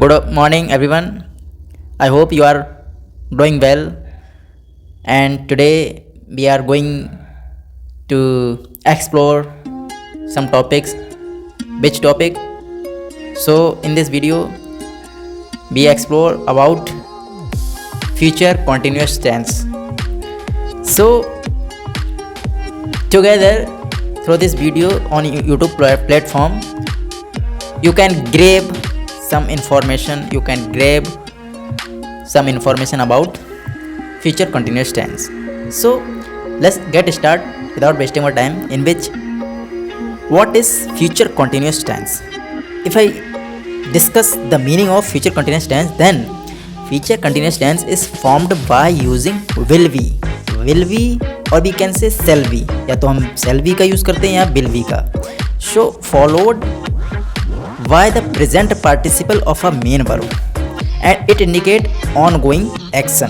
Good morning, everyone. I hope you are doing well. And today we are going to explore some topics. Which topic? So, in this video, we explore about future continuous tense. So, together through this video on YouTube platform, you can grab some information. You can grab some information about future continuous tense. So let's get started without wasting more time. In which, what is future continuous tense? If I discuss the meaning of future continuous tense, then future continuous tense is formed by using will be और we can say shall be, या तो हम shall be का use करते हैं या will be का. So followed by the present participle of a main verb, and it indicate ongoing action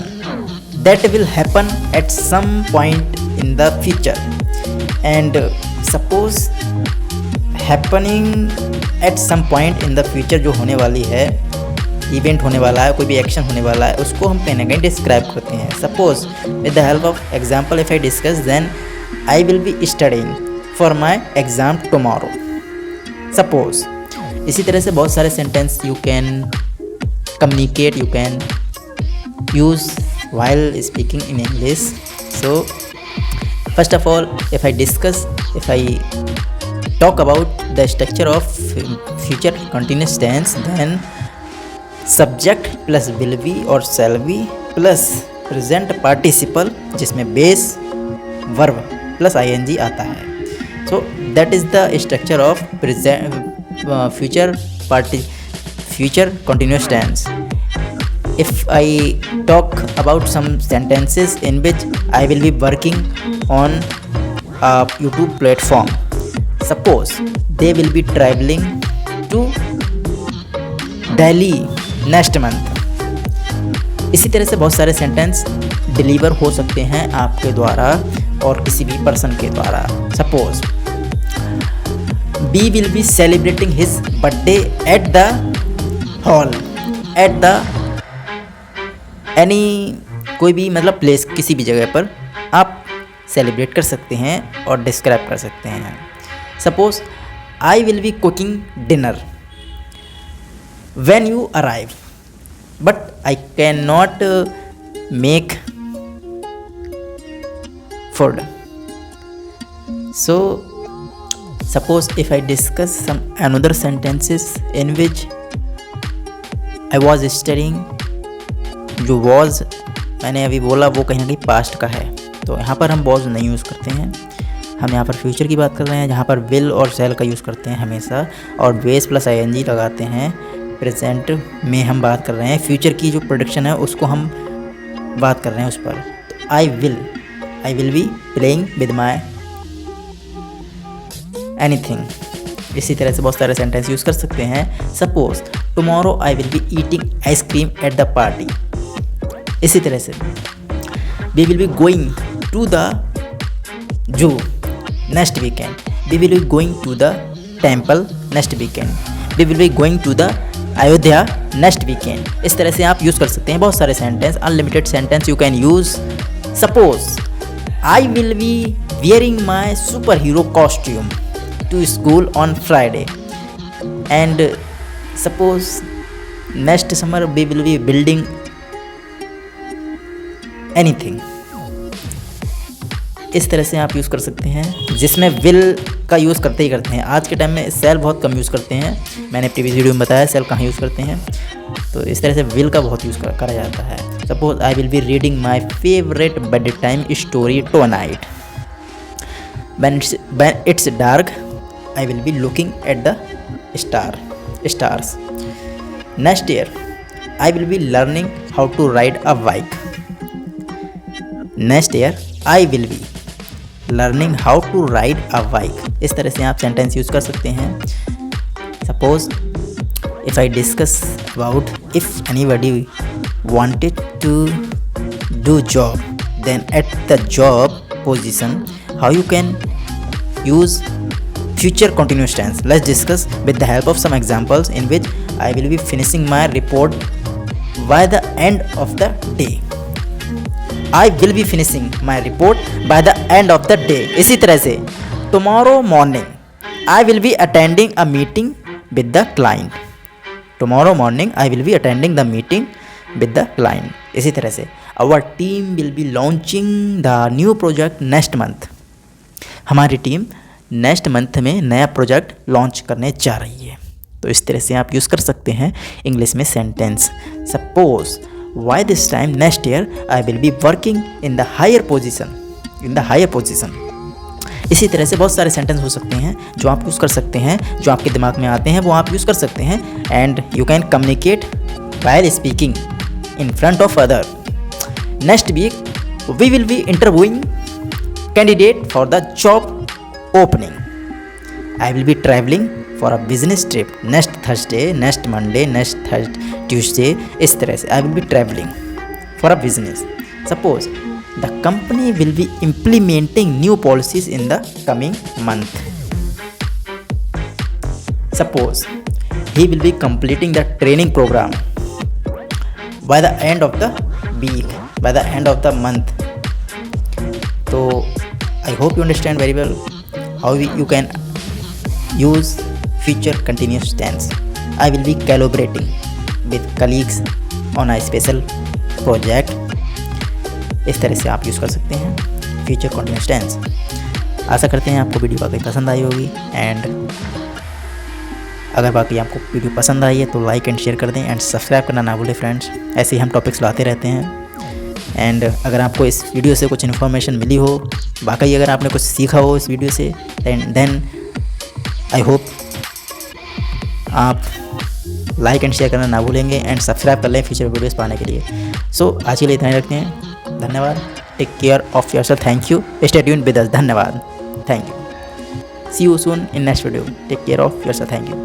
that will happen at some point in the future. And suppose happening at some point in the future जो होने वाली है, event होने वाला है, कोई भी action होने वाला है, उसको हम कहीं ना कहीं डिस्क्राइब करते हैं. Suppose with the help of example if I discuss, then I will be studying for my exam tomorrow. Suppose इसी तरह से बहुत सारे sentence you can communicate, you can use while speaking in English. So first of all, if I talk about the structure of future continuous tense, then subject plus will be or shall be plus present participle जिसमें base verb plus ing आता है. So that is the structure of future continuous tense. If I talk about some sentences in which I will be working on a YouTube platform, suppose they will be traveling to Delhi next month. इसी तरह से बहुत सारे sentence deliver हो सकते हैं आपके द्वारा और किसी भी पर्सन के द्वारा. Suppose B will be celebrating his birthday at the hall, at the any कोई भी मतलब प्लेस, किसी भी जगह पर आप सेलिब्रेट कर सकते हैं और डिस्क्राइब कर सकते हैं. Suppose I will be cooking dinner when you arrive, but I can not make food. So suppose if I discuss some another sentences in which I was studying, जो वॉज मैंने अभी बोला वो कहीं ना कहीं पास्ट का है, तो यहाँ पर हम वॉज नहीं यूज़ करते हैं. हम यहाँ पर फ्यूचर की बात कर रहे हैं, जहाँ पर विल और शैल का यूज़ करते हैं हमेशा, और बेस प्लस ing लगाते हैं. प्रेजेंट में हम बात कर रहे हैं, फ्यूचर की जो प्रोडक्शन है उसको हम बात कर रहे हैं उस पर. तो आई will be playing with my anything. इसी तरह से बहुत सारे सेंटेंस यूज़ कर सकते हैं. Suppose tomorrow I will be eating ice cream at the party. इसी तरह से we will be going to the zoo next weekend, we will be going to the temple next weekend, we will be going to the Ayodhya next weekend. इस तरह से आप use कर सकते हैं बहुत सारे sentence, unlimited sentence you can use. Suppose I will be wearing my superhero costume to school on Friday. And suppose next summer we will be building anything. इस तरह से आप यूज़ कर सकते हैं, जिसमें विल का यूज़ करते ही करते हैं. आज के टाइम में सेल बहुत कम यूज़ करते हैं, मैंने प्रीवियस वीडियो में बताया सेल कहाँ यूज़ करते हैं. तो इस तरह से विल का बहुत यूज़ करा जाता है. Suppose I will be reading my favourite bedtime story tonight. when it's dark, I will be looking at the stars. Next year, I will be learning how to ride a bike. Next year, I will be learning how to ride a bike. इस तरह से आप sentence use कर सकते हैं. Suppose if I discuss about if anybody wanted to do job, then at the job position, how you can use future continuous tense. Let's discuss with the help of some examples in which I will be finishing my report by the end of the day. I will be finishing my report by the end of the day. इसी तरह से tomorrow morning I will be attending a meeting with the client. Tomorrow morning I will be attending the meeting with the client. इसी तरह से our team will be launching the new project next month. हमारी team next month में नया project launch करने जा रही है. तो इस तरह से आप यूज़ कर सकते हैं इंग्लिश में सेंटेंस. Suppose why this time next year I will be working in the higher position. इसी तरह से बहुत सारे सेंटेंस हो सकते हैं जो आप यूज़ कर सकते हैं, जो आपके दिमाग में आते हैं वो आप यूज़ कर सकते हैं. And you can communicate while speaking in front of other. Next week we will be interviewing candidate for the job opening. I will be traveling for a business trip next Thursday, next Monday, next Tuesday. इस तरह से I will be traveling for a business. Suppose the company will be implementing new policies in the coming month. Suppose he will be completing the training program by the end of the week, by the end of the month. So I hope you understand very well how you can use future continuous tense. I will be collaborating with colleagues on a special project. इस तरह से आप use कर सकते हैं future continuous tense. आशा करते हैं आपको वीडियो वाकई पसंद आई होगी. एंड अगर बाकी आपको वीडियो पसंद आई है तो लाइक एंड शेयर कर दें एंड सब्सक्राइब करना ना भूलें फ्रेंड्स. ऐसे ही हम टॉपिक्स लाते रहते हैं. एंड अगर आपको इस वीडियो से कुछ इन्फॉर्मेशन मिली हो, वाकई अगर आपने कुछ सीखा हो इस वीडियो से, देन आई होप आप लाइक एंड शेयर करना ना भूलेंगे एंड सब्सक्राइब कर लें फ्यूचर वीडियोस पाने के लिए. सो आज के लिए इतना ही रखते हैं. धन्यवाद. Take care of yourself. Thank you. Stay tuned with us. धन्यवाद. Thank you. See you soon in next video. Take care of yourself. Thank you.